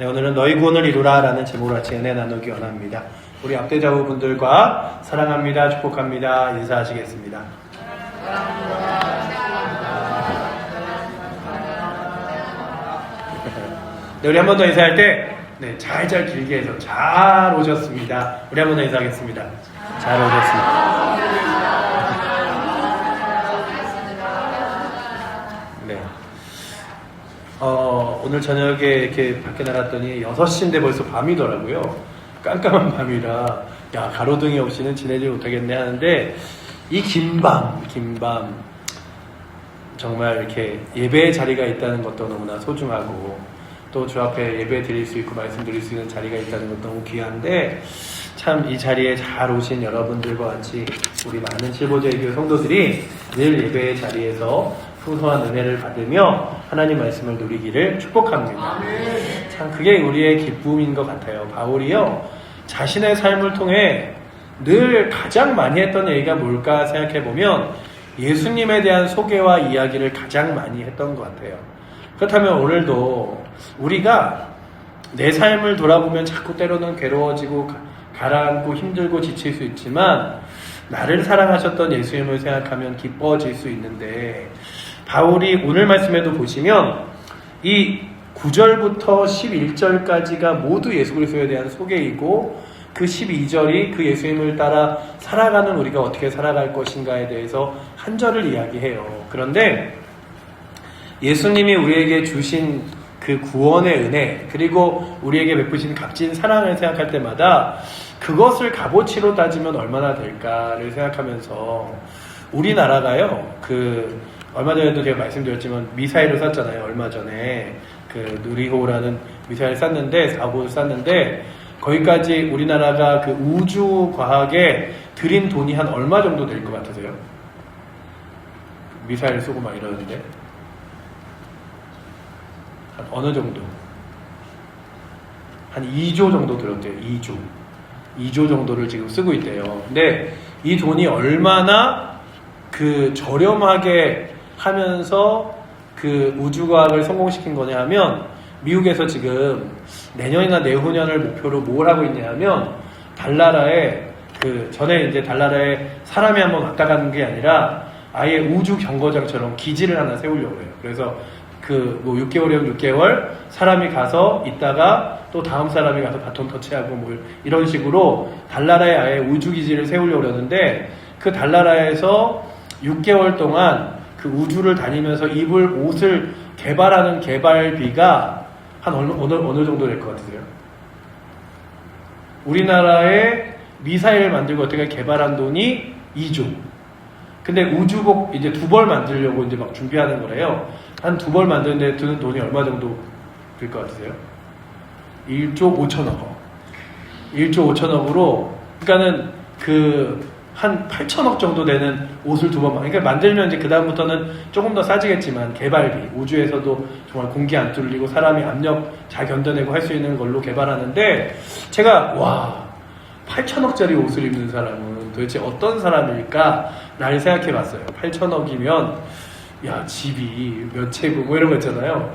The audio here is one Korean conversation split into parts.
네, 오늘은 너희 구원을 이루라 라는 제목으로 같이 은혜 나누기 원합니다. 우리 앞대자부분들과 사랑합니다, 축복합니다 인사하시겠습니다. 네, 우리 한 번 더 인사할 때 잘 길게 해서 잘 오셨습니다. 우리 한 번 더 인사하겠습니다. 잘 오셨습니다. 네. 오늘 저녁에 이렇게 밖에 나갔더니 6시인데 벌써 밤이더라고요. 깜깜한 밤이라 가로등이 없이는 지내지 못하겠네 하는데 이 긴 밤 정말 이렇게 예배의 자리가 있다는 것도 너무나 소중하고 또 주 앞에 예배 드릴 수 있고 말씀 드릴 수 있는 자리가 있다는 것도 너무 귀한데 참 이 자리에 잘 오신 여러분들과 같이 우리 많은 실보자의 교회 성도들이 늘 예배의 자리에서 풍성한 은혜를 받으며 하나님 말씀을 누리기를 축복합니다. 참 그게 우리의 기쁨인 것 같아요. 바울이요 자신의 삶을 통해 늘 가장 많이 했던 얘기가 뭘까 생각해보면 예수님에 대한 소개와 이야기를 가장 많이 했던 것 같아요. 그렇다면 오늘도 우리가 내 삶을 돌아보면 자꾸 때로는 괴로워지고 가라앉고 힘들고 지칠 수 있지만 나를 사랑하셨던 예수님을 생각하면 기뻐질 수 있는데 바울이 오늘 말씀에도 보시면 이 9절부터 11절까지가 모두 예수 그리스도에 대한 소개이고 그 12절이 그 예수님을 따라 살아가는 우리가 어떻게 살아갈 것인가에 대해서 한 절을 이야기해요. 그런데 예수님이 우리에게 주신 그 구원의 은혜 그리고 우리에게 베푸신 값진 사랑을 생각할 때마다 그것을 값어치로 따지면 얼마나 될까를 생각하면서 우리나라가요 얼마 전에도 제가 말씀드렸지만 미사일을 쐈잖아요. 얼마 전에 그 누리호라는 미사일을 쐈는데 사고를 쐈는데 거기까지 우리나라가 그 우주 과학에 들인 돈이 한 얼마 정도 될 것 같으세요? 미사일 쏘고 막 이러는데 한 어느 정도? 한 2조 정도 들었대요. 2조 정도를 지금 쓰고 있대요. 근데 이 돈이 얼마나 그 저렴하게 하면서 그 우주과학을 성공시킨 거냐 하면 미국에서 지금 내년이나 내후년을 목표로 뭘 하고 있냐 하면 달나라에 전에 이제 달나라에 사람이 한번 왔다 가는 게 아니라 아예 우주 경거장처럼 기지를 하나 세우려고 해요. 그래서 6개월이면 6개월 사람이 가서 있다가 또 다음 사람이 가서 바톤 터치하고 이런 식으로 달나라에 아예 우주기지를 세우려고 그러는데 그 달나라에서 6개월 동안 그 우주를 다니면서 입을 옷을 개발하는 개발비가 한 어느 정도 될 것 같으세요? 우리나라에 미사일을 만들고 어떻게 개발한 돈이 2조. 근데 우주복 이제 2벌 만들려고 이제 막 준비하는 거래요. 한 2벌 만드는데 드는 돈이 얼마 정도 될 것 같으세요? 1조 5천억 원. 1조 5천억으로, 그러니까는 한 8천억 정도 되는 옷을 2번 그러니까 만들면 이제 그다음부터는 조금 더 싸지겠지만 개발비, 우주에서도 정말 공기 안 뚫리고 사람이 압력 잘 견뎌내고 할 수 있는 걸로 개발하는데 제가 8천억짜리 옷을 입는 사람은 도대체 어떤 사람일까 라를 생각해 봤어요. 8천억이면 집이 몇 채고 이런 거 있잖아요.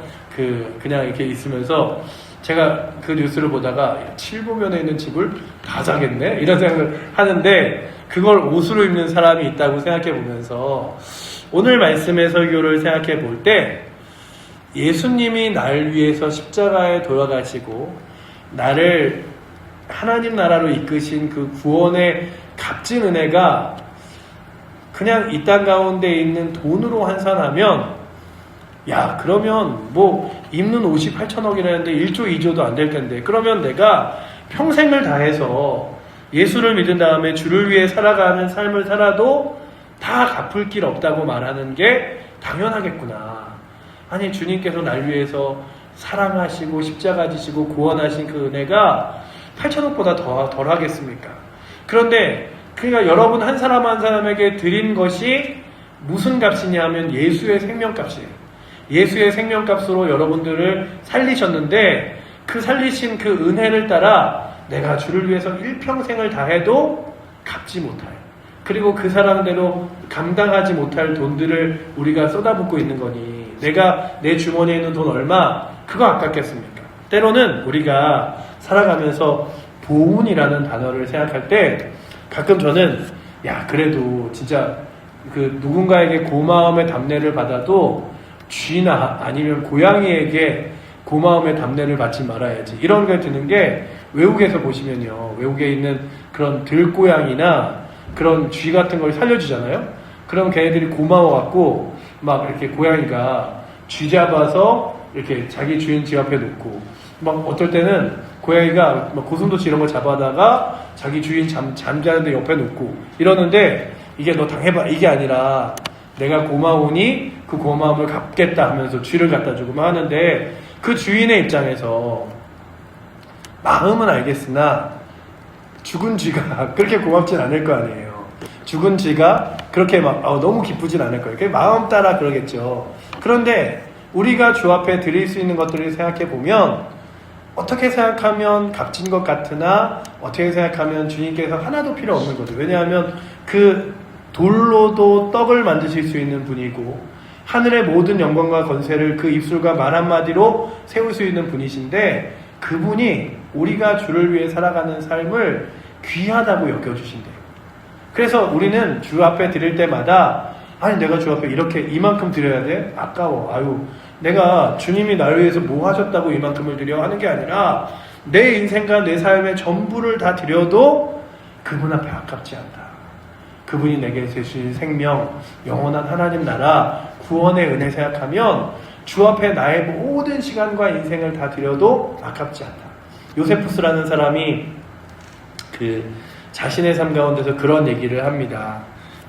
그냥 이렇게 있으면서 제가 그 뉴스를 보다가 7보면에 있는 집을 다 사겠네? 이런 생각을 하는데 그걸 옷으로 입는 사람이 있다고 생각해 보면서 오늘 말씀의 설교를 생각해 볼 때 예수님이 날 위해서 십자가에 돌아가시고 나를 하나님 나라로 이끄신 그 구원의 값진 은혜가 그냥 이 땅 가운데 있는 돈으로 환산하면 그러면 입는 옷이 8천억이라는데 1조 2조도 안 될 텐데 그러면 내가 평생을 다해서 예수를 믿은 다음에 주를 위해 살아가는 삶을 살아도 다 갚을 길 없다고 말하는 게 당연하겠구나. 아니 주님께서 날 위해서 사랑하시고 십자가 지시고 구원하신 그 은혜가 8천억보다 덜 하겠습니까? 그런데 그러니까 여러분 한 사람 한 사람에게 드린 것이 무슨 값이냐 하면 예수의 생명값이에요. 예수의 생명값으로 여러분들을 살리셨는데 그 살리신 그 은혜를 따라 내가 주를 위해서 일평생을 다해도 갚지 못할 그리고 그 사람대로 감당하지 못할 돈들을 우리가 쏟아붓고 있는 거니 내가 내 주머니에 있는 돈 얼마 그거 아깝겠습니까? 때로는 우리가 살아가면서 보은이라는 단어를 생각할 때 가끔 저는 그래도 진짜 그 누군가에게 고마움의 답례를 받아도 쥐나 아니면 고양이에게 고마움의 답례를 받지 말아야지, 이런 게 드는 게, 외국에서 보시면요, 외국에 있는 그런 들고양이나 그런 쥐 같은 걸 살려주잖아요. 그럼 걔네들이 고마워갖고 막 이렇게 고양이가 쥐 잡아서 이렇게 자기 주인 집 앞에 놓고, 막 어떨 때는 고양이가 막 고슴도치 이런 거 잡아다가 자기 주인 잠자는데 옆에 놓고 이러는데, 이게 너 당해봐, 이게 아니라 내가 고마우니 그 고마움을 갚겠다 하면서 쥐를 갖다 주고 하는데, 그 주인의 입장에서 마음은 알겠으나 죽은 쥐가 그렇게 고맙진 않을 거 아니에요. 죽은 쥐가 그렇게 막 너무 기쁘진 않을 거예요. 그게 마음 따라 그러겠죠. 그런데 우리가 주 앞에 드릴 수 있는 것들을 생각해 보면, 어떻게 생각하면 값진 것 같으나 어떻게 생각하면 주님께서 하나도 필요 없는 거죠. 왜냐하면 그 돌로도 떡을 만드실 수 있는 분이고, 하늘의 모든 영광과 건세를 그 입술과 말 한마디로 세울 수 있는 분이신데, 그분이 우리가 주를 위해 살아가는 삶을 귀하다고 여겨주신대요. 그래서 우리는 주 앞에 드릴 때마다, 아니 내가 주 앞에 이렇게 이만큼 드려야 돼? 아까워. 내가 주님이 나를 위해서 뭐 하셨다고 이만큼을 드려 하는 게 아니라, 내 인생과 내 삶의 전부를 다 드려도 그분 앞에 아깝지 않다. 그분이 내게 주신 생명, 영원한 하나님 나라, 구원의 은혜 생각하면 주 앞에 나의 모든 시간과 인생을 다 드려도 아깝지 않다. 요세푸스라는 사람이 그 자신의 삶 가운데서 그런 얘기를 합니다.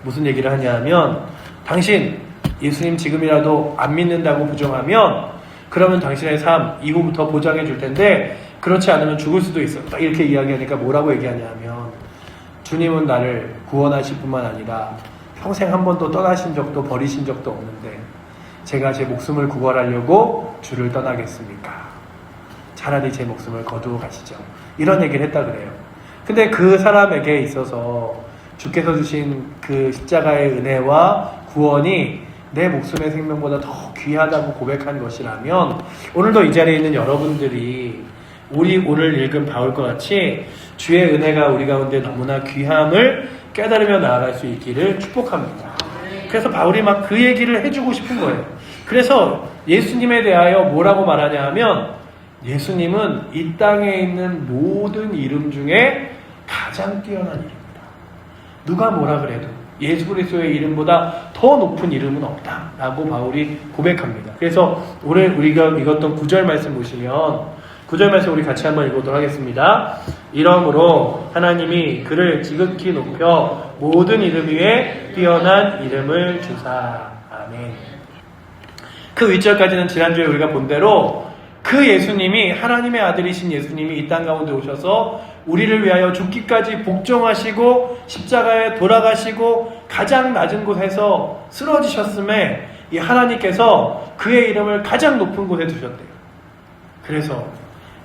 무슨 얘기를 하냐면, 당신 예수님 지금이라도 안 믿는다고 부정하면 그러면 당신의 삶 이후부터 보장해 줄 텐데, 그렇지 않으면 죽을 수도 있어. 딱 이렇게 이야기하니까 뭐라고 얘기하냐면, 주님은 나를 구원하실 뿐만 아니라 평생 한 번도 떠나신 적도 버리신 적도 없는데 제가 제 목숨을 구원하려고 주를 떠나겠습니까? 차라리 제 목숨을 거두어 가시죠. 이런 얘기를 했다 그래요. 근데 그 사람에게 있어서 주께서 주신 그 십자가의 은혜와 구원이 내 목숨의 생명보다 더 귀하다고 고백한 것이라면, 오늘도 이 자리에 있는 여러분들이 우리 오늘 읽은 바울과 같이 주의 은혜가 우리 가운데 너무나 귀함을 깨달으며 나아갈 수 있기를 축복합니다. 그래서 바울이 막 그 얘기를 해주고 싶은 거예요. 그래서 예수님에 대하여 뭐라고 말하냐 하면, 예수님은 이 땅에 있는 모든 이름 중에 가장 뛰어난 이름이다. 누가 뭐라 그래도 예수 그리스도의 이름보다 더 높은 이름은 없다 라고 바울이 고백합니다. 그래서 오늘 우리가 읽었던 9절 말씀 보시면, 9절 말씀 우리 같이 한번 읽어보도록 하겠습니다. 이러므로 하나님이 그를 지극히 높여 모든 이름 위에 뛰어난 이름을 주사. 아멘. 그 윗절까지는 지난주에 우리가 본 대로 그 예수님이, 하나님의 아들이신 예수님이 이 땅 가운데 오셔서 우리를 위하여 죽기까지 복종하시고 십자가에 돌아가시고 가장 낮은 곳에서 쓰러지셨음에, 이 하나님께서 그의 이름을 가장 높은 곳에 두셨대요. 그래서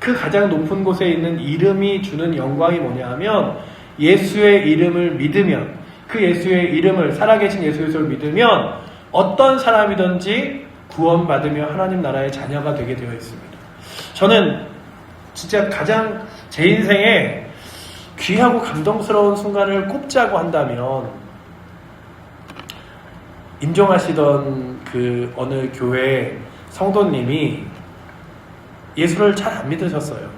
그 가장 높은 곳에 있는 이름이 주는 영광이 뭐냐 하면, 예수의 이름을 믿으면, 그 예수의 이름을, 살아계신 예수 그리스도를 믿으면 어떤 사람이든지 구원받으며 하나님 나라의 자녀가 되게 되어 있습니다. 저는 진짜 가장 제 인생에 귀하고 감동스러운 순간을 꼽자고 한다면, 임종하시던 그 어느 교회 성도님이 예수를 잘 안 믿으셨어요.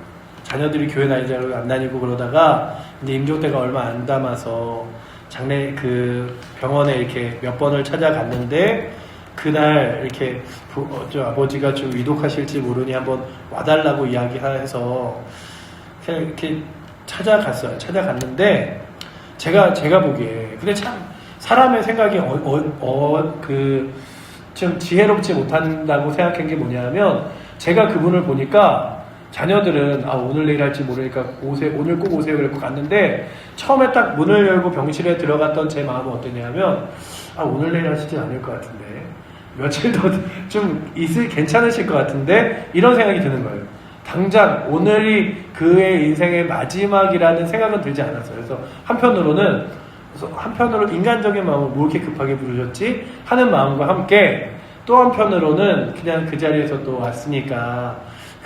자녀들이 교회 안 다니고 그러다가 이제 임종 때가 얼마 안 남아서 장례 그 병원에 이렇게 몇 번을 찾아갔는데, 그날 이렇게 아버지가 좀 위독하실지 모르니 한번 와달라고 이야기해서 이렇게 찾아갔어요. 찾아갔는데 제가 보기에, 근데 참 사람의 생각이 좀 지혜롭지 못한다고 생각한 게 뭐냐면, 제가 그분을 보니까 자녀들은 오늘 내일 할지 모르니까 오늘 꼭 오세요 그랬고 갔는데, 처음에 딱 문을 열고 병실에 들어갔던 제 마음은 어땠냐면, 오늘 내일 하시지 않을 것 같은데, 며칠 더 좀 괜찮으실 것 같은데, 이런 생각이 드는 거예요. 당장 오늘이 그의 인생의 마지막이라는 생각은 들지 않았어요. 그래서 한편으로는 인간적인 마음을 뭐 이렇게 급하게 부르셨지 하는 마음과 함께, 또 한편으로는 그냥 그 자리에서 또 왔으니까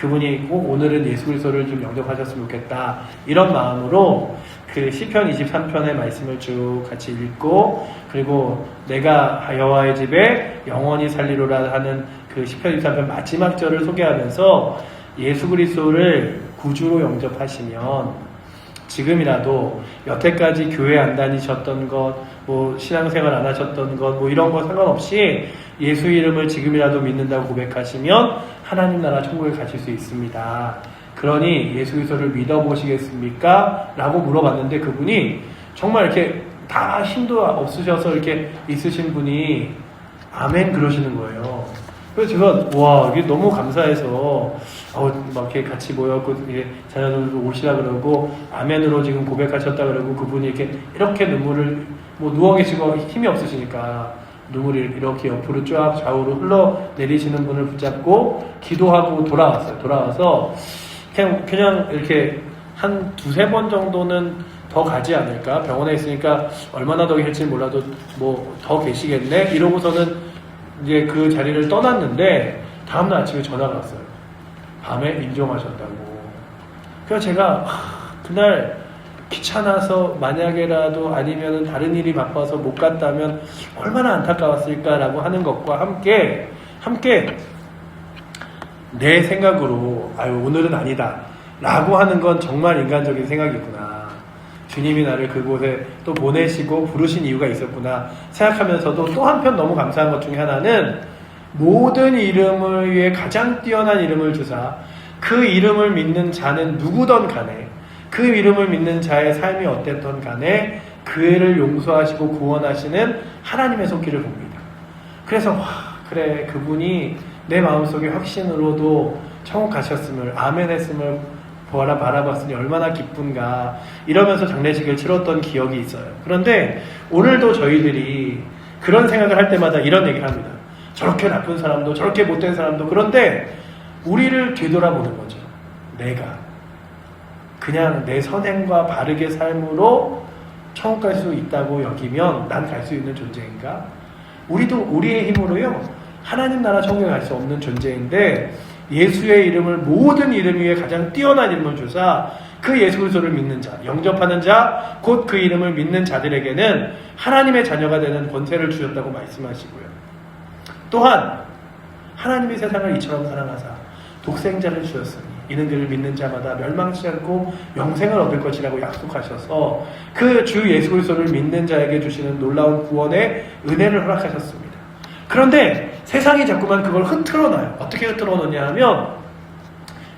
그분이 꼭 오늘은 예수 그리스도를 좀 영접하셨으면 좋겠다. 이런 마음으로 그 시편 23편의 말씀을 쭉 같이 읽고, 그리고 내가 여호와의 집에 영원히 살리로라 하는 그 시편 23편 마지막 절을 소개하면서 예수 그리스도를 구주로 영접하시면 지금이라도 여태까지 교회 안 다니셨던 것, 뭐 신앙생활 안 하셨던 것, 뭐 이런 거 상관없이 예수 이름을 지금이라도 믿는다고 고백하시면 하나님 나라 천국에 가실 수 있습니다. 그러니 예수 그리스도를 믿어보시겠습니까? 라고 물어봤는데 그분이 정말 이렇게 다 힘도 없으셔서 이렇게 있으신 분이 아멘 그러시는 거예요. 그래서 제가 와 이게 너무 감사해서 막 이렇게 같이 모여갖고 자녀들도 오시라 그러고 아멘으로 지금 고백하셨다 그러고 그분이 이렇게 눈물을 뭐 누워 계시고 힘이 없으시니까 눈물이 이렇게 옆으로 쫙 좌우로 흘러내리시는 분을 붙잡고 기도하고 돌아와서 그냥 이렇게 한 두세 번 정도는 더 가지 않을까? 병원에 있으니까 얼마나 더 계실지 몰라도 뭐 더 계시겠네? 이러고서는 이제 그 자리를 떠났는데 다음날 아침에 전화가 왔어요. 밤에 임종하셨다고. 그래서 제가 그날 귀찮아서 만약에라도 아니면 다른 일이 바빠서 못 갔다면 얼마나 안타까웠을까라고 하는 것과 함께 내 생각으로 오늘은 아니다 라고 하는 건 정말 인간적인 생각이구나. 주님이 나를 그곳에 또 보내시고 부르신 이유가 있었구나 생각하면서도 또 한편 너무 감사한 것 중에 하나는 모든 이름을 위해 가장 뛰어난 이름을 주사 그 이름을 믿는 자는 누구든 간에 그 이름을 믿는 자의 삶이 어땠던 간에 그를 용서하시고 구원하시는 하나님의 손길을 봅니다. 그래서 그래 그분이 내 마음속에 확신으로도 천국 가셨음을 아멘 했음을 바라봤으니 얼마나 기쁜가 이러면서 장례식을 치렀던 기억이 있어요. 그런데 오늘도 저희들이 그런 생각을 할 때마다 이런 얘기를 합니다. 저렇게 나쁜 사람도 저렇게 못된 사람도 그런데 우리를 되돌아보는 거죠. 내가 그냥 내 선행과 바르게 삶으로 천국 갈 수 있다고 여기면 난 갈 수 있는 존재인가? 우리도 우리의 힘으로요 하나님 나라 천국에 갈 수 없는 존재인데 예수의 이름을 모든 이름 위에 가장 뛰어난 이름을 주사 그 예수 그리스도를 믿는 자, 영접하는 자, 곧 그 이름을 믿는 자들에게는 하나님의 자녀가 되는 권세를 주셨다고 말씀하시고요. 또한 하나님이 세상을 이처럼 사랑하사 독생자를 주셨으니 이는 그를 믿는 자마다 멸망치 않고 영생을 얻을 것이라고 약속하셔서 그 주 예수 그리스도를 믿는 자에게 주시는 놀라운 구원의 은혜를 허락하셨습니다. 그런데 세상이 자꾸만 그걸 흐트러놔요. 어떻게 흐트러놓냐 하면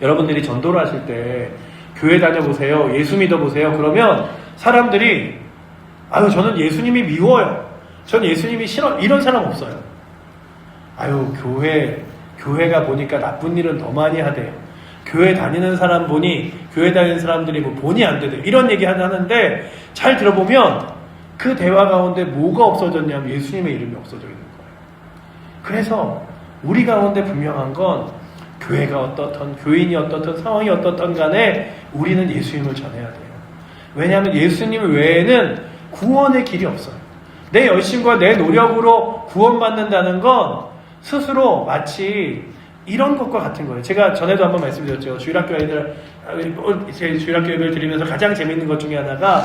여러분들이 전도를 하실 때 교회 다녀보세요. 예수 믿어보세요. 그러면 사람들이 저는 예수님이 미워요. 전 예수님이 싫어. 이런 사람 없어요. 교회가 보니까 나쁜 일은 더 많이 하대요. 교회 다니는 사람 보니 교회 다니는 사람들이 뭐 본이 안 되대. 이런 얘기 하는데 잘 들어보면 그 대화 가운데 뭐가 없어졌냐면 예수님의 이름이 없어져 있는 거예요. 그래서 우리 가운데 분명한 건 교회가 어떻든 교인이 어떻든 상황이 어떻든 간에 우리는 예수님을 전해야 돼요. 왜냐하면 예수님 외에는 구원의 길이 없어요. 내 열심과 내 노력으로 구원받는다는 건 스스로 마치 이런 것과 같은 거예요. 제가 전에도 한번 말씀드렸죠. 제 주일학교 예배를 드리면서 가장 재밌는 것 중에 하나가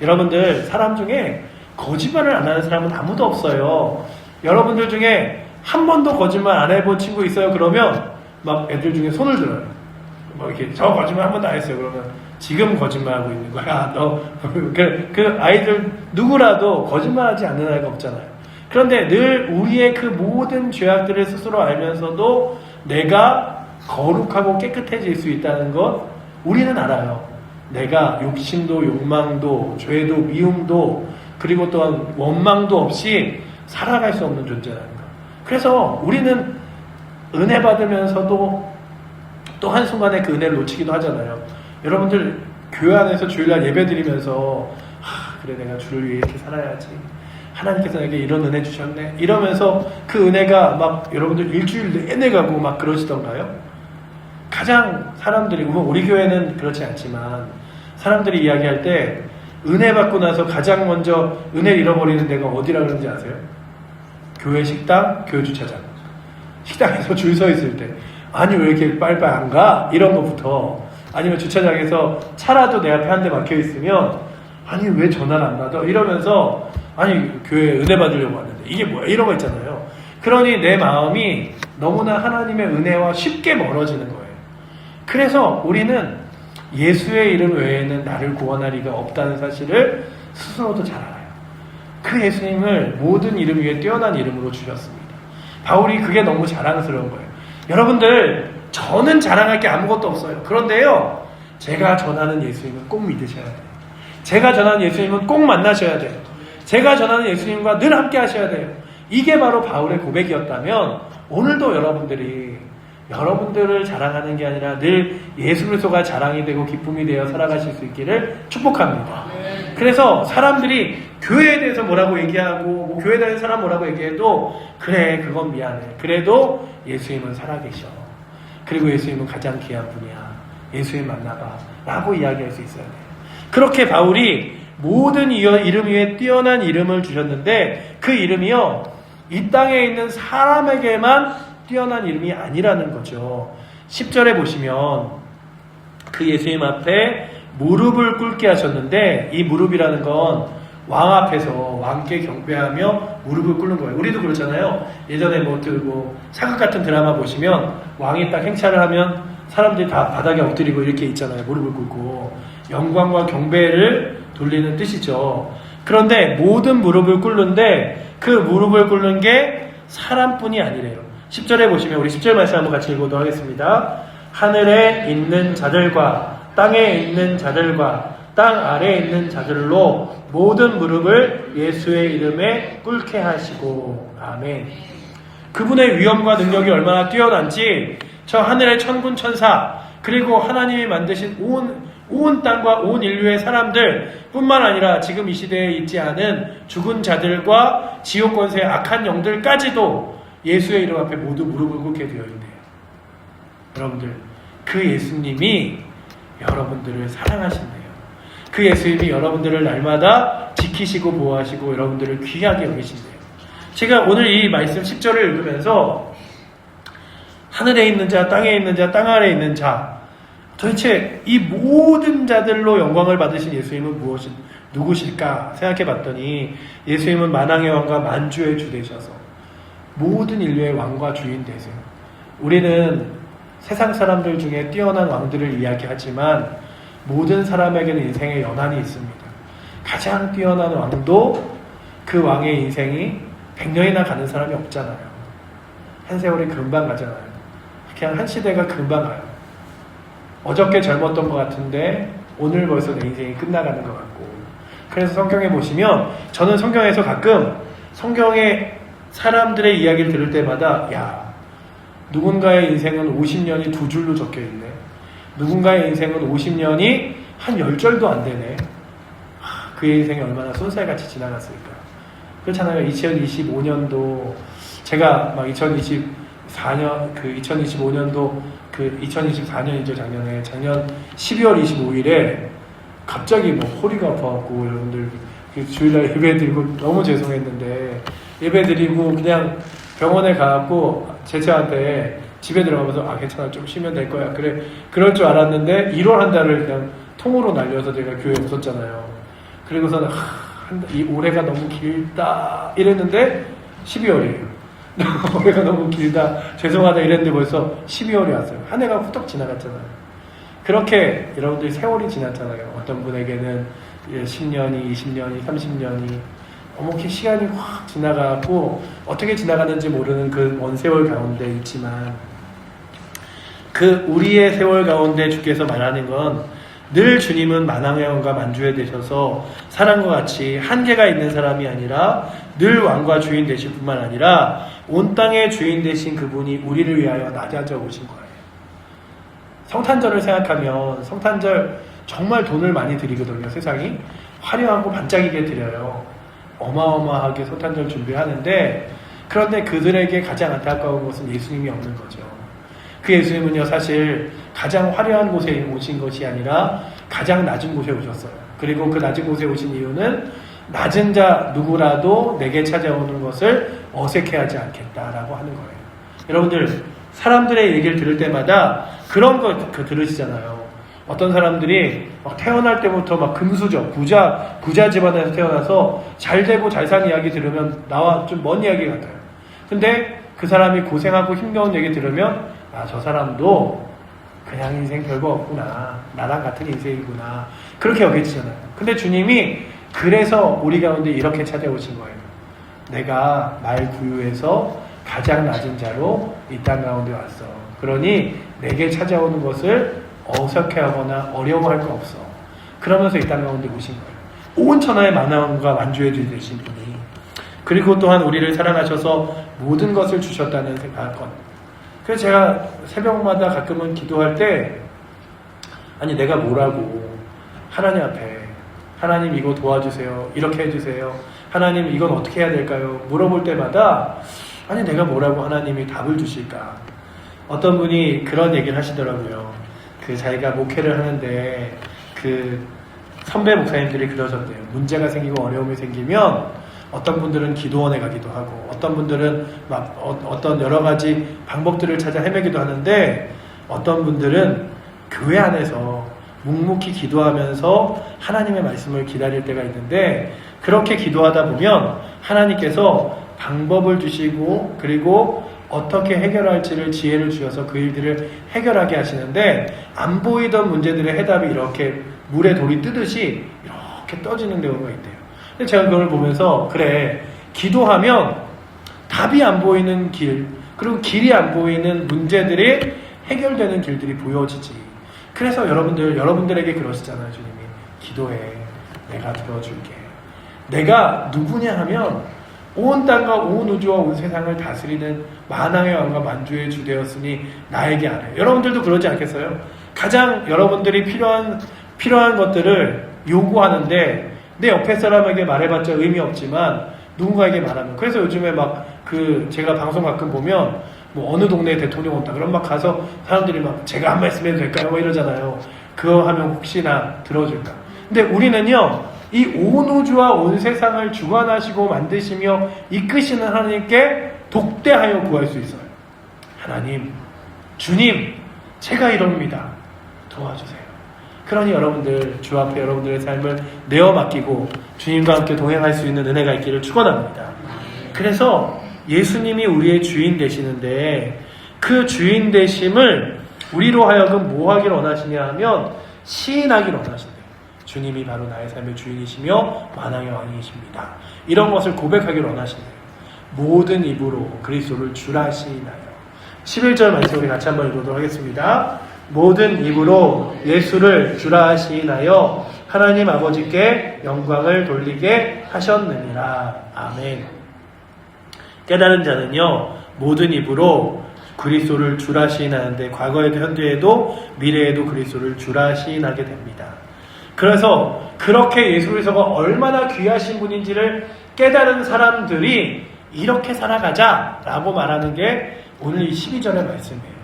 여러분들 사람 중에 거짓말을 안 하는 사람은 아무도 없어요. 여러분들 중에 한 번도 거짓말 안 해본 친구 있어요? 그러면 막 애들 중에 손을 들어요. 이렇게 저 거짓말 한 번도 안 했어요. 그러면 지금 거짓말하고 있는 거야. 너 그 아이들 누구라도 거짓말하지 않는 아이가 없잖아요. 그런데 늘 우리의 그 모든 죄악들을 스스로 알면서도 내가 거룩하고 깨끗해질 수 있다는 것 우리는 알아요. 내가 욕심도 욕망도 죄도 미움도 그리고 또한 원망도 없이 살아갈 수 없는 존재라는 것. 그래서 우리는 은혜 받으면서도 또 한순간에 그 은혜를 놓치기도 하잖아요. 여러분들 교회 안에서 주일날 예배 드리면서 그래 내가 주를 위해 이렇게 살아야지. 하나님께서 내게 이런 은혜 주셨네. 이러면서 그 은혜가 막 여러분들 일주일 내내 가고 막 그러시던가요? 가장 사람들이 우리 교회는 그렇지 않지만 사람들이 이야기할 때 은혜 받고 나서 가장 먼저 은혜를 잃어버리는 데가 어디라 그러는지 아세요? 교회 식당, 교회 주차장. 식당에서 줄 서 있을 때 아니 왜 이렇게 빨리빨리 안 가? 이런 것부터, 아니면 주차장에서 차라도 내 앞에 한 대 막혀 있으면 아니 왜 전화를 안 받아? 이러면서 아니 교회에 은혜 받으려고 하는데 이게 뭐야? 이런 거 있잖아요. 그러니 내 마음이 너무나 하나님의 은혜와 쉽게 멀어지는 거예요. 그래서 우리는 예수의 이름 외에는 나를 구원할 이가 없다는 사실을 스스로도 잘 알아요. 그 예수님을 모든 이름 위에 뛰어난 이름으로 주셨습니다. 바울이 그게 너무 자랑스러운 거예요. 여러분들, 저는 자랑할 게 아무것도 없어요. 그런데요, 제가 전하는 예수님은 꼭 믿으셔야 돼요. 제가 전하는 예수님은 꼭 만나셔야 돼요. 제가 전하는 예수님과 늘 함께 하셔야 돼요. 이게 바로 바울의 고백이었다면 오늘도 여러분들을 자랑하는 게 아니라 늘 예수 그리스도가 자랑이 되고 기쁨이 되어 살아가실 수 있기를 축복합니다. 그래서 사람들이 교회에 대해서 뭐라고 얘기하고 뭐 교회에 대한 사람 뭐라고 얘기해도 그래 그건 미안해. 그래도 예수님은 살아계셔. 그리고 예수님은 가장 귀한 분이야. 예수님 만나봐 라고 이야기할 수 있어야 돼요. 그렇게 바울이 모든 이름 위에 뛰어난 이름을 주셨는데 그 이름이요 이 땅에 있는 사람에게만 뛰어난 이름이 아니라는 거죠. 10절에 보시면 그 예수님 앞에 무릎을 꿇게 하셨는데 이 무릎이라는 건 왕 앞에서 왕께 경배하며 무릎을 꿇는 거예요. 우리도 그렇잖아요. 예전에 사극 같은 드라마 보시면 왕이 딱 행차를 하면 사람들이 다 바닥에 엎드리고 이렇게 있잖아요. 무릎을 꿇고 영광과 경배를 돌리는 뜻이죠. 그런데 모든 무릎을 꿇는데 그 무릎을 꿇는 게 사람뿐이 아니래요. 10절에 보시면 우리 10절 말씀 한번 같이 읽어보도록 하겠습니다. 하늘에 있는 자들과 땅에 있는 자들과 땅 아래에 있는 자들로 모든 무릎을 예수의 이름에 꿇게 하시고 아멘. 그분의 위엄과 능력이 얼마나 뛰어난지 저 하늘의 천군 천사 그리고 하나님이 만드신 온 땅과 온 인류의 사람들 뿐만 아니라 지금 이 시대에 있지 않은 죽은 자들과 지옥 권세의 악한 영들까지도 예수의 이름 앞에 모두 무릎을 꿇게 되어 있네요. 여러분들, 그 예수님이 여러분들을 사랑하신대요. 그 예수님이 여러분들을 날마다 지키시고 보호하시고 여러분들을 귀하게 여기신대요. 제가 오늘 이 말씀 10절을 읽으면서 하늘에 있는 자, 땅에 있는 자, 땅 아래에 있는 자, 도대체 이 모든 자들로 영광을 받으신 예수님은 누구실까 생각해 봤더니 예수님은 만왕의 왕과 만주의 주 되셔서 모든 인류의 왕과 주인 되세요. 우리는 세상 사람들 중에 뛰어난 왕들을 이야기하지만 모든 사람에게는 인생에 연한이 있습니다. 가장 뛰어난 왕도 그 왕의 인생이 100년이나 가는 사람이 없잖아요. 한 세월이 금방 가잖아요. 그냥 한 시대가 금방 가요. 어저께 젊었던 것 같은데 오늘 벌써 내 인생이 끝나가는 것 같고. 그래서 성경에 보시면 저는 성경에서 가끔 성경의 사람들의 이야기를 들을 때마다 야, 누군가의 인생은 50년이 두 줄로 적혀있네. 누군가의 인생은 50년이 한 10절도 안 되네. 그의 인생이 얼마나 쏜살같이 지나갔을까. 그렇잖아요. 2025년도 제가 막 2025년도 2024년이죠. 작년 12월 25일에 갑자기 허리가 아파갖고 여러분들 주일날 예배 드리고 너무 죄송했는데 예배 드리고 그냥 병원에 가갖고 제자한테 집에 들어가면서 괜찮아 좀 쉬면 될 거야 그래 그럴 줄 알았는데 1월 한 달을 그냥 통으로 날려서 제가 교회에 없었잖아요. 그리고서는 이 올해가 너무 길다 이랬는데 12월이에요. 올해가 너무 길다 죄송하다 이랬는데 벌써 12월이 왔어요. 한 해가 후딱 지나갔잖아요. 그렇게 여러분들이 세월이 지났잖아요. 어떤 분에게는 10년이 20년이 30년이 어떻게 시간이 확 지나가고 어떻게 지나가는지 모르는 그 먼 세월 가운데 있지만 그 우리의 세월 가운데 주께서 말하는 건 늘 주님은 만왕의 왕과 만주에 되셔서 사람과 같이 한계가 있는 사람이 아니라 늘 왕과 주인 되실 뿐만 아니라 온 땅의 주인 되신 그분이 우리를 위하여 낮아져 오신 거예요. 성탄절을 생각하면 성탄절 정말 돈을 많이 드리거든요. 세상이 화려하고 반짝이게 드려요. 어마어마하게 성탄절 준비하는데 그런데 그들에게 가장 안타까운 것은 예수님이 없는 거죠. 그 예수님은요 사실 가장 화려한 곳에 오신 것이 아니라 가장 낮은 곳에 오셨어요. 그리고 그 낮은 곳에 오신 이유는 낮은 자 누구라도 내게 찾아오는 것을 어색해하지 않겠다라고 하는 거예요. 여러분들 사람들의 얘기를 들을 때마다 그런 거 들으시잖아요. 어떤 사람들이 막 태어날 때부터 막 금수저, 부자 집안에서 태어나서 잘 되고 잘 산 이야기 들으면 나와 좀 먼 이야기 같아요. 근데 그 사람이 고생하고 힘겨운 얘기 들으면 아, 저 사람도 그냥 인생 별거 없구나. 나랑 같은 인생이구나. 그렇게 여겨지잖아요. 근데 주님이 그래서 우리 가운데 이렇게 찾아오신 거예요. 내가 말구유에서 가장 낮은 자로 이 땅 가운데 왔어. 그러니 내게 찾아오는 것을 어색해하거나 어려워할 거 없어. 그러면서 이 땅 가운데 오신 거예요. 온 천하의 만왕과 만주에 되신 분이. 그리고 또한 우리를 사랑하셔서 모든 것을 주셨다는 생각건. 그래서 제가 새벽마다 가끔은 기도할 때 아니 내가 뭐라고 하나님 앞에 하나님 이거 도와주세요. 이렇게 해주세요. 하나님 이건 어떻게 해야 될까요? 물어볼 때마다 아니 내가 뭐라고 하나님이 답을 주실까? 어떤 분이 그런 얘기를 하시더라고요. 그 자기가 목회를 하는데 그 선배 목사님들이 그러셨대요. 문제가 생기고 어려움이 생기면 어떤 분들은 기도원에 가기도 하고 어떤 분들은 막 어떤 여러 가지 방법들을 찾아 헤매기도 하는데 어떤 분들은 교회 안에서 묵묵히 기도하면서 하나님의 말씀을 기다릴 때가 있는데 그렇게 기도하다 보면 하나님께서 방법을 주시고 그리고 어떻게 해결할지를 지혜를 주셔서 그 일들을 해결하게 하시는데 안 보이던 문제들의 해답이 이렇게 물에 돌이 뜨듯이 이렇게 떠지는 경우가 있대요. 근데 제가 그걸 보면서 그래 기도하면 답이 안 보이는 길 그리고 길이 안 보이는 문제들이 해결되는 길들이 보여지지. 그래서 여러분들에게 그러시잖아요. 주님이 기도해 내가 들어줄게. 내가 누구냐 하면 온 땅과 온 우주와 온 세상을 다스리는 만왕의 왕과 만주의 주 되었으니 나에게 아뢰. 여러분들도 그러지 않겠어요? 가장 여러분들이 필요한 것들을 요구하는데 내 옆에 사람에게 말해봤자 의미 없지만 누군가에게 말하면. 그래서 요즘에 막 제가 방송 가끔 보면 뭐 어느 동네에 대통령 온다 그럼 막 가서 사람들이 막 제가 한 말씀 해도 될까요? 뭐 이러잖아요. 그거 하면 혹시나 들어줄까. 근데 우리는요 이 온 우주와 온 세상을 주관하시고 만드시며 이끄시는 하나님께 독대하여 구할 수 있어요. 하나님, 주님, 제가 이럽니다. 도와주세요. 그러니 여러분들 주 앞에 여러분들의 삶을 내어 맡기고 주님과 함께 동행할 수 있는 은혜가 있기를 축원합니다. 그래서 예수님이 우리의 주인 되시는데 그 주인 되심을 우리로 하여금 뭐 하기를 원하시냐 하면 시인하기를 원하신대요. 주님이 바로 나의 삶의 주인이시며 만왕의 왕이십니다. 이런 것을 고백하기를 원하신대요. 모든 입으로 그리스도를 주라 시인하여. 11절 말씀 우리 같이 한번 읽도록 하겠습니다. 모든 입으로 예수를 주라 시인하여 하나님 아버지께 영광을 돌리게 하셨느니라. 아멘. 깨달은 자는요 모든 입으로 그리스도를 주라 시인하는데 과거에도 현재에도 미래에도 그리스도를 주라 시인하게 됩니다. 그래서 그렇게 예수 그리스도가 얼마나 귀하신 분인지를 깨달은 사람들이 이렇게 살아가자라고 말하는 게 오늘 이 12절의 말씀이에요.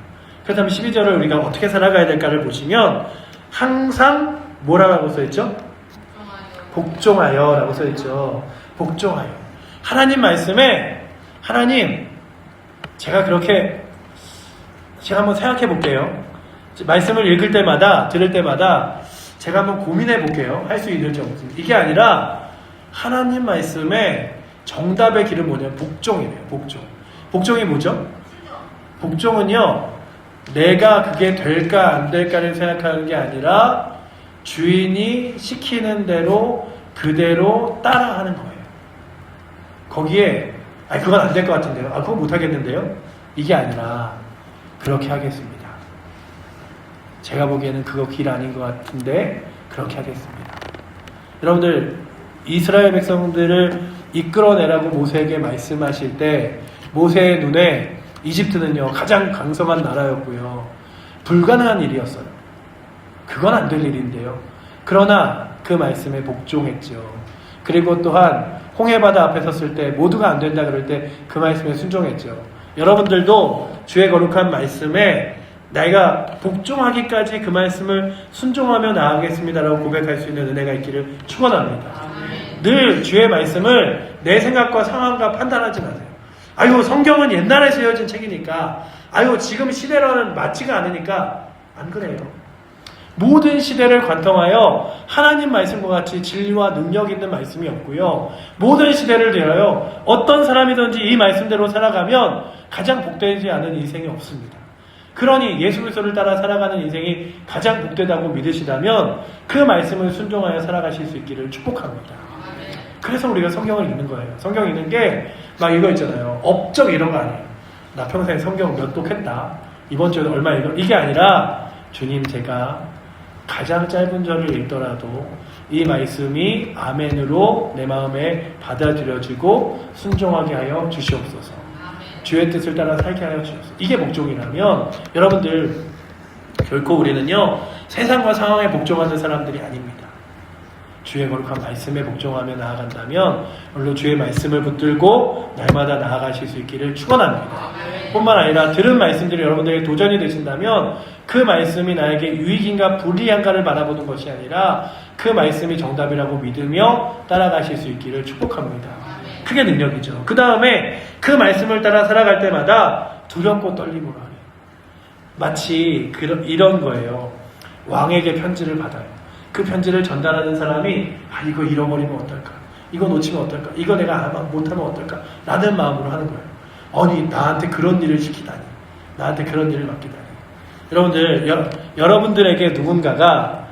그렇다면 12절을 우리가 어떻게 살아가야 될까를 보시면 항상 뭐라고 써있죠? 복종하여 라고 써있죠. 복종하여. 하나님 말씀에 하나님 제가 한번 생각해 볼게요. 말씀을 읽을 때마다 들을 때마다 제가 한번 고민해 볼게요. 할 수 있는지 없는지. 이게 아니라 하나님 말씀에 정답의 길은 뭐냐면 복종이래요. 복종이 뭐죠? 복종은요 내가 그게 될까 안 될까를 생각하는 게 아니라 주인이 시키는 대로 그대로 따라하는 거예요. 거기에 그건 안 될 것 같은데요. 그건 못 하겠는데요. 이게 아니라 그렇게 하겠습니다. 제가 보기에는 그거 길 아닌 것 같은데 그렇게 하겠습니다. 여러분들 이스라엘 백성들을 이끌어내라고 모세에게 말씀하실 때 모세의 눈에 이집트는요 가장 강성한 나라였고요 불가능한 일이었어요. 그건 안 될 일인데요. 그러나 그 말씀에 복종했죠. 그리고 또한 홍해바다 앞에 섰을 때 모두가 안 된다 그럴 때 그 말씀에 순종했죠. 여러분들도 주의 거룩한 말씀에 내가 복종하기까지 그 말씀을 순종하며 나아가겠습니다라고 고백할 수 있는 은혜가 있기를 축원합니다. 늘 주의 말씀을 내 생각과 상황과 판단하지 마세요. 성경은 옛날에 쓰여진 책이니까 아유 지금 시대로는 맞지가 않으니까 안 그래요. 모든 시대를 관통하여 하나님 말씀과 같이 진리와 능력 있는 말씀이 없고요. 모든 시대를 대하여 어떤 사람이든지 이 말씀대로 살아가면 가장 복되지 않은 인생이 없습니다. 그러니 예수 그리스도를 따라 살아가는 인생이 가장 복되다고 믿으시다면 그 말씀을 순종하여 살아가실 수 있기를 축복합니다. 그래서 우리가 성경을 읽는 거예요. 성경 읽는 게 막 이거 있잖아요. 업적 이런 거 아니에요. 나 평생 성경 몇 독 했다. 이번 주에 얼마 읽어. 이게 아니라 주님 제가 가장 짧은 절을 읽더라도 이 말씀이 아멘으로 내 마음에 받아들여지고 순종하게 하여 주시옵소서. 주의 뜻을 따라 살게 하여 주옵소서. 이게 복종이라면 여러분들 결코 우리는요 세상과 상황에 복종하는 사람들이 아닙니다. 주의 거룩한 말씀에 복종하며 나아간다면 물론 주의 말씀을 붙들고 날마다 나아가실 수 있기를 축원합니다. 뿐만 아니라 들은 말씀들이 여러분들에게 도전이 되신다면 그 말씀이 나에게 유익인가 불리한가를 바라보는 것이 아니라 그 말씀이 정답이라고 믿으며 따라가실 수 있기를 축복합니다. 그게 능력이죠. 그 다음에 그 말씀을 따라 살아갈 때마다 두렵고 떨림으로 하래요. 마치 이런 거예요. 왕에게 편지를 받아요. 그 편지를 전달하는 사람이 이거 잃어버리면 어떨까? 이거 놓치면 어떨까? 이거 내가 못하면 어떨까? 라는 마음으로 하는 거예요. 아니 나한테 그런 일을 시키다니. 나한테 그런 일을 맡기다니. 여러분들 여러분들에게 누군가가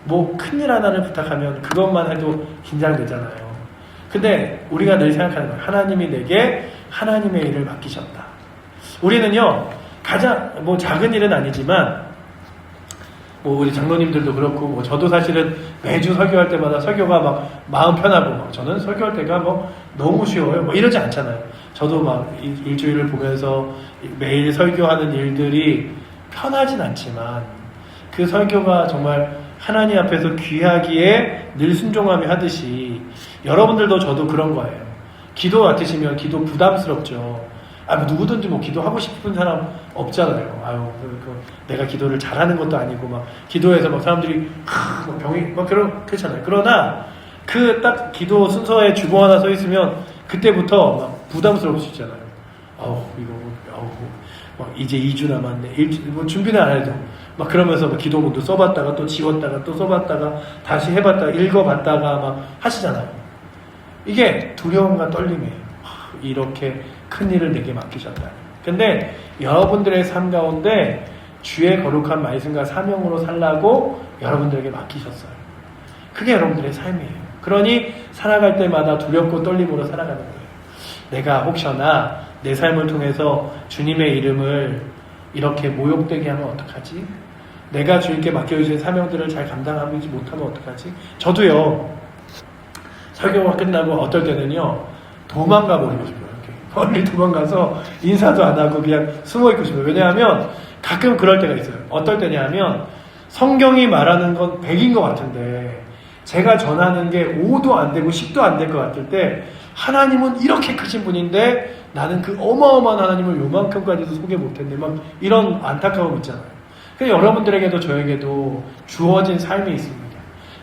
뭐 큰일 하나를 부탁하면 그것만 해도 긴장되잖아요. 근데 우리가 늘 생각하는 거예요. 하나님이 내게 하나님의 일을 맡기셨다. 우리는요 가장 뭐 작은 일은 아니지만 뭐 우리 장로님들도 그렇고 뭐 저도 사실은 매주 설교할 때마다 설교가 막 마음 편하고 막 저는 설교할 때가 뭐 너무 쉬워요. 뭐 이러지 않잖아요. 저도 막 일주일을 보면서 매일 설교하는 일들이 편하진 않지만 그 설교가 정말 하나님 앞에서 귀하기에 늘 순종하며 하듯이 여러분들도 저도 그런 거예요. 기도 맡으시면 기도 부담스럽죠. 뭐 누구든지 뭐 기도하고 싶은 사람 없잖아요. 내가 기도를 잘하는 것도 아니고 막 기도해서 막 사람들이 막 병이 막 그렇잖아요. 그러나 그 딱 기도 순서에 주보 하나 서 있으면 그때부터 막 부담스러울 수 있잖아요. 막 이제 2주 남았네. 뭐 준비는 안 해도 막 그러면서 막 기도문도 써봤다가 또 지웠다가 또 써봤다가 다시 해봤다가 읽어봤다가 막 하시잖아요. 이게 두려움과 떨림이에요. 이렇게 큰 일을 내게 맡기셨다. 근데 여러분들의 삶 가운데 주의 거룩한 말씀과 사명으로 살라고 여러분들에게 맡기셨어요. 그게 여러분들의 삶이에요. 그러니 살아갈 때마다 두렵고 떨림으로 살아가는 거예요. 내가 혹시나 내 삶을 통해서 주님의 이름을 이렇게 모욕되게 하면 어떡하지? 내가 주님께 맡겨주신 사명들을 잘 감당하지 못하면 어떡하지? 저도요 설교가 끝나고 어떨 때는요 도망가 버리고 싶어요. 멀리 도망가서 인사도 안 하고 그냥 숨어 있고 싶어요. 왜냐하면 가끔 그럴 때가 있어요. 어떨 때냐면 성경이 말하는 건 100인 것 같은데 제가 전하는 게 5도 안 되고 10도 안 될 것 같을 때 하나님은 이렇게 크신 분인데 나는 그 어마어마한 하나님을 요만큼까지도 소개 못했네. 막 이런 안타까움 있잖아요. 그래서 여러분들에게도 저에게도 주어진 삶이 있습니다.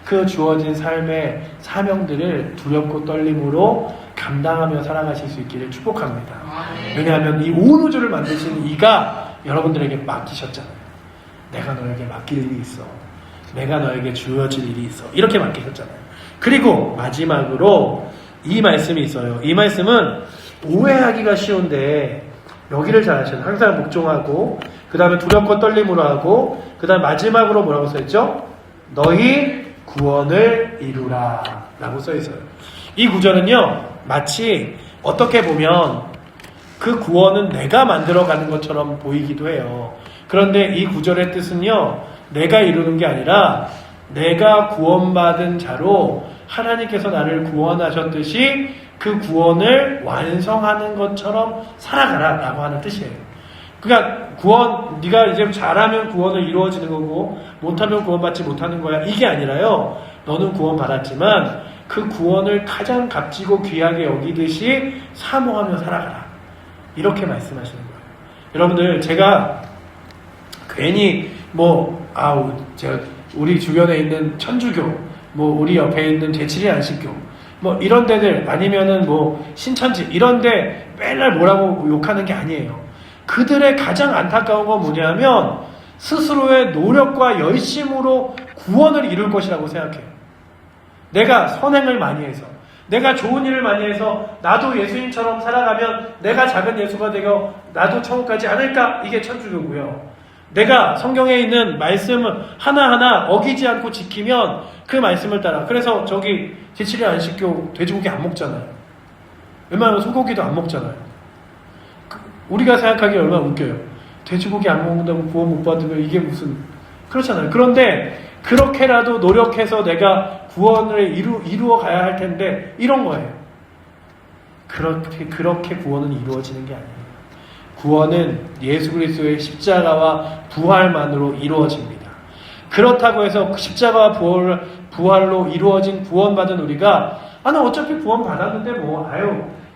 그 주어진 삶의 사명들을 두렵고 떨림으로 감당하며 살아가실 수 있기를 축복합니다. 왜냐하면 이 온 우주를 만드신 이가 여러분들에게 맡기셨잖아요. 내가 너에게 맡길 일이 있어. 내가 너에게 주어질 일이 있어. 이렇게 맡기셨잖아요. 그리고 마지막으로 이 말씀이 있어요. 이 말씀은 오해하기가 쉬운데 여기를 잘 아셔야 돼요. 항상 복종하고 그 다음에 두렵고 떨림으로 하고 그 다음에 마지막으로 뭐라고 써있죠? 너희 구원을 이루라 라고 써있어요. 이 구절은요 마치 어떻게 보면 그 구원은 내가 만들어가는 것처럼 보이기도 해요. 그런데 이 구절의 뜻은요 내가 이루는 게 아니라 내가 구원받은 자로 하나님께서 나를 구원하셨듯이 그 구원을 완성하는 것처럼 살아가라 라고 하는 뜻이에요. 그러니까 네가 이제 잘하면 구원을 이루어지는 거고 못하면 구원받지 못하는 거야 이게 아니라요 너는 구원받았지만 그 구원을 가장 값지고 귀하게 여기듯이 사모하며 살아가라 이렇게 말씀하시는 거예요. 여러분들 제가 괜히 제가 우리 주변에 있는 천주교 우리 옆에 있는 제7일 안식교 이런 데들 아니면은 신천지 이런 데 맨날 뭐라고 욕하는 게 아니에요. 그들의 가장 안타까운 건 뭐냐면 스스로의 노력과 열심으로 구원을 이룰 것이라고 생각해요. 내가 선행을 많이 해서, 내가 좋은 일을 많이 해서 나도 예수님처럼 살아가면 내가 작은 예수가 되고 나도 천국 가지 않을까? 이게 천주교고요. 내가 성경에 있는 말씀을 하나하나 어기지 않고 지키면 그 말씀을 따라. 그래서 저기 제7일 안식교 돼지고기 안 먹잖아요. 웬만하면 소고기도 안 먹잖아요. 우리가 생각하기에 얼마나 웃겨요. 돼지고기 안 먹는다고 구원 못 받으면 이게 무슨, 그렇잖아요. 그런데 그렇게라도 노력해서 내가 구원을 이루어 가야 할 텐데 이런 거예요. 그렇게 구원은 이루어지는 게 아니에요. 구원은 예수 그리스도의 십자가와 부활만으로 이루어집니다. 그렇다고 해서 십자가와 부활로 이루어진 구원받은 우리가 나 어차피 구원 받았는데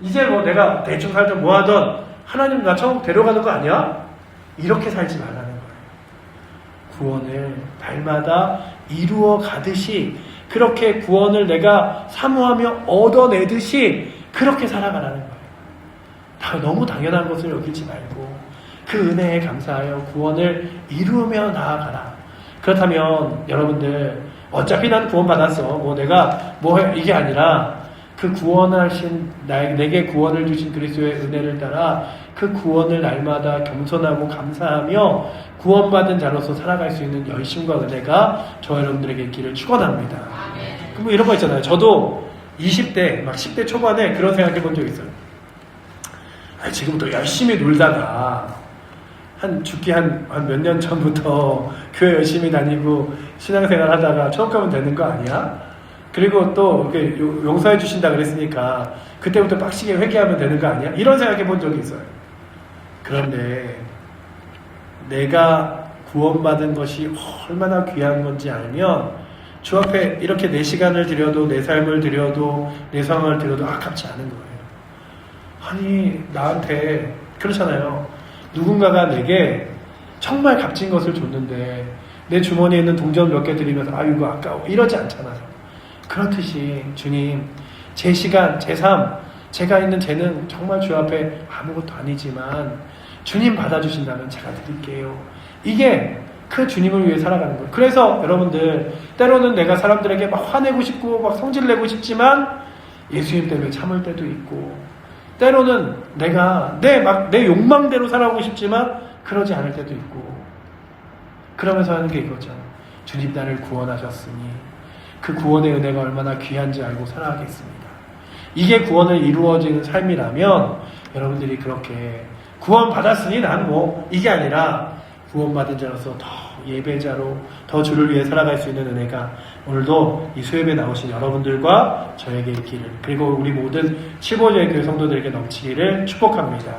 이제 내가 대충 살든 뭐하든 하나님 나 천국 데려가는 거 아니야? 이렇게 살지 말라는 거예요. 구원을 날마다 이루어 가듯이, 그렇게 구원을 내가 사모하며 얻어내듯이 그렇게 살아가라는 거예요. 너무 당연한 것을 여기지 말고 그 은혜에 감사하여 구원을 이루며 나아가라. 그렇다면 여러분들 어차피 난 구원 받았어. 내가 이게 아니라 그 구원하신 내게 구원을 주신 그리스도의 은혜를 따라 그 구원을 날마다 겸손하고 감사하며 구원받은 자로서 살아갈 수 있는 열심과 은혜가 저 여러분들에게 있기를 축원합니다. 그럼 이런 거 있잖아요. 저도 20대 막 10대 초반에 그런 생각해 본 적 있어요. 지금부터 열심히 놀다가 죽기 한 몇 년 전부터 교회 열심히 다니고 신앙생활 하다가 천국 가면 되는 거 아니야? 그리고 또 이렇게 용서해 주신다 그랬으니까 그때부터 빡시게 회개하면 되는 거 아니야? 이런 생각해 본 적이 있어요. 그런데 내가 구원받은 것이 얼마나 귀한 건지 알면 주 앞에 이렇게 내 시간을 드려도 내 삶을 드려도 내 상황을 드려도 아깝지 않은 거예요. 아니 나한테 그렇잖아요. 누군가가 내게 정말 값진 것을 줬는데 내 주머니에 있는 동전 몇 개 드리면서 이거 아까워 이러지 않잖아요. 그렇듯이 주님, 제 시간, 제 삶, 제가 있는 재능 정말 주 앞에 아무것도 아니지만 주님 받아주신다면 제가 드릴게요. 이게 그 주님을 위해 살아가는 거예요. 그래서 여러분들 때로는 내가 사람들에게 막 화내고 싶고 막 성질내고 싶지만 예수님 때문에 참을 때도 있고, 때로는 내가 내 욕망대로 살아가고 싶지만 그러지 않을 때도 있고, 그러면서 하는 게 이거죠. 주님 나를 구원하셨으니 그 구원의 은혜가 얼마나 귀한지 알고 살아가겠습니다. 이게 구원을 이루어지는 삶이라면 여러분들이 그렇게 구원 받았으니 난 이게 아니라 구원받은 자로서 더 예배자로 더 주를 위해 살아갈 수 있는 은혜가 오늘도 이 수협에 나오신 여러분들과 저에게 있기를, 그리고 우리 모든 15조의 교회 성도들에게 넘치기를 축복합니다.